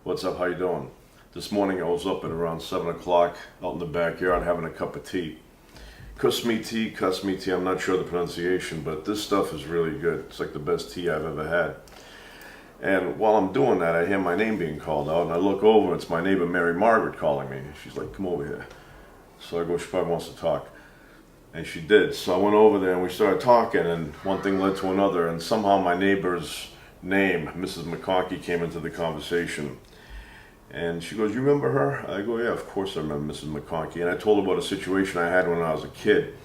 What's up? How you doing? This morning I was up at around 7 o'clock out in the backyard having a cup of tea. Kusmi tea, I'm not sure the pronunciation, but this stuff is really good. It's like the best tea I've ever had. And while I'm doing that, I hear my name being called out, and I look over, it's my neighbor Mary Margaret calling me. She's like, come over here. So I go, she probably wants to talk. And she did. So I went over there and we started talking, and one thing led to another, and somehow my neighbor's name, Mrs. McConky, came into the conversation. And she goes, you remember her? I go, yeah, of course I remember Mrs. McConky. And I told her about a situation I had when I was a kid.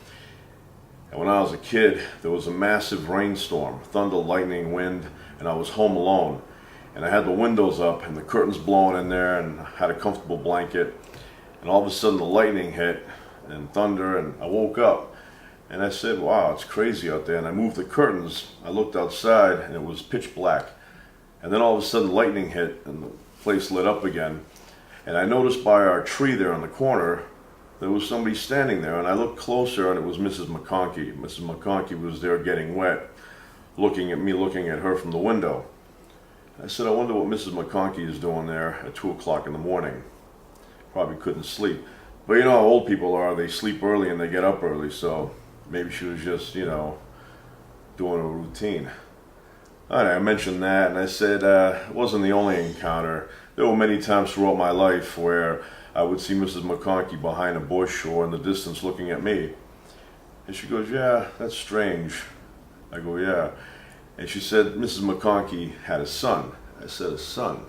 And when I was a kid, there was a massive rainstorm, thunder, lightning, wind, and I was home alone. And I had the windows up and the curtains blowing in there and I had a comfortable blanket. And all of a sudden the lightning hit and thunder, and I woke up. And I said, wow, it's crazy out there. And I moved the curtains. I looked outside and it was pitch black. And then all of a sudden lightning hit and the place lit up again. And I noticed by our tree there on the corner, there was somebody standing there. And I looked closer and it was Mrs. McConky. Mrs. McConky was there getting wet, looking at me, looking at her from the window. I said, I wonder what Mrs. McConky is doing there at 2 o'clock in the morning. Probably couldn't sleep. But you know how old people are, they sleep early and they get up early, so maybe she was just, you know, doing a routine. I mentioned that, and I said it wasn't the only encounter. There were many times throughout my life where I would see Mrs. McConky behind a bush or in the distance looking at me. And she goes, yeah, that's strange. I go, yeah. And she said, Mrs. McConky had a son. I said, a son?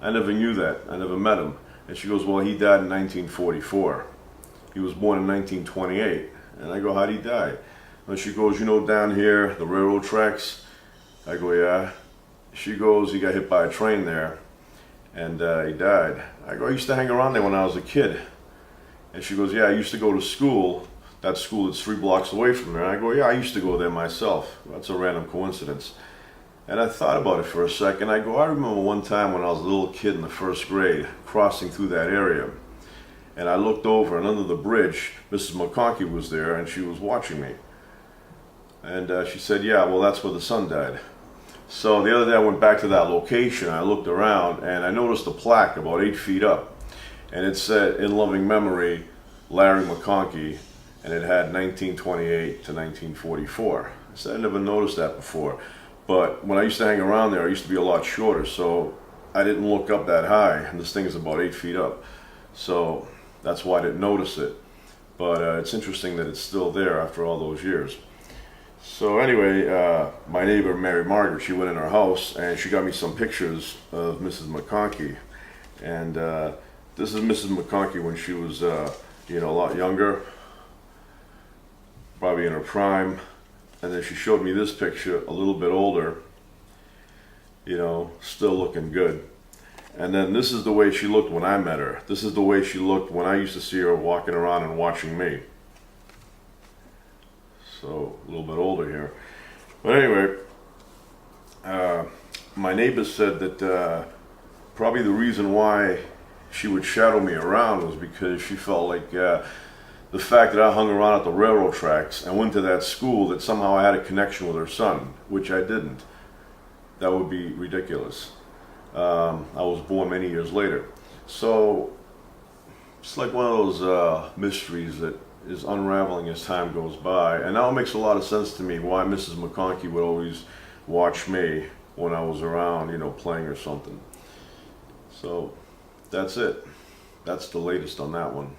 I never knew that. I never met him. And she goes, well, he died in 1944. He was born in 1928. And I go, how'd he die? And she goes, you know, down here, the railroad tracks? I go, yeah. She goes, he got hit by a train there, and he died. I go, I used to hang around there when I was a kid. And she goes, yeah, I used to go to school. That school that's 3 blocks away from there. And I go, yeah, I used to go there myself. That's a random coincidence. And I thought about it for a second. I go, I remember one time when I was a little kid in the 1st grade, crossing through that area. And I looked over, and under the bridge, Mrs. McConky was there, and she was watching me. And she said, yeah, well, that's where the son died. So the other day I went back to that location, I looked around, and I noticed a plaque about 8 feet up. And it said, in loving memory, Larry McConky, and it had 1928 to 1944. I said, I never noticed that before. But when I used to hang around there, I used to be a lot shorter, so I didn't look up that high, and this thing is about 8 feet up. So that's why I didn't notice it. But it's interesting that it's still there after all those years. So anyway, my neighbor Mary Margaret, she went in her house and she got me some pictures of Mrs. McConky. And this is Mrs. McConky when she was, you know, a lot younger, probably in her prime. And then she showed me this picture, a little bit older, you know, still looking good. And then this is the way she looked when I met her. This is the way she looked when I used to see her walking around and watching me. So a little bit older here. But anyway, my neighbor said that probably the reason why she would shadow me around was because she felt like the fact that I hung around at the railroad tracks and went to that school, that somehow I had a connection with her son, which I didn't. That would be ridiculous. I was born many years later. So it's like one of those mysteries that is unraveling as time goes by. And now it makes a lot of sense to me why Mrs. McConky would always watch me when I was around, you know, playing or something. So that's it. That's the latest on that one.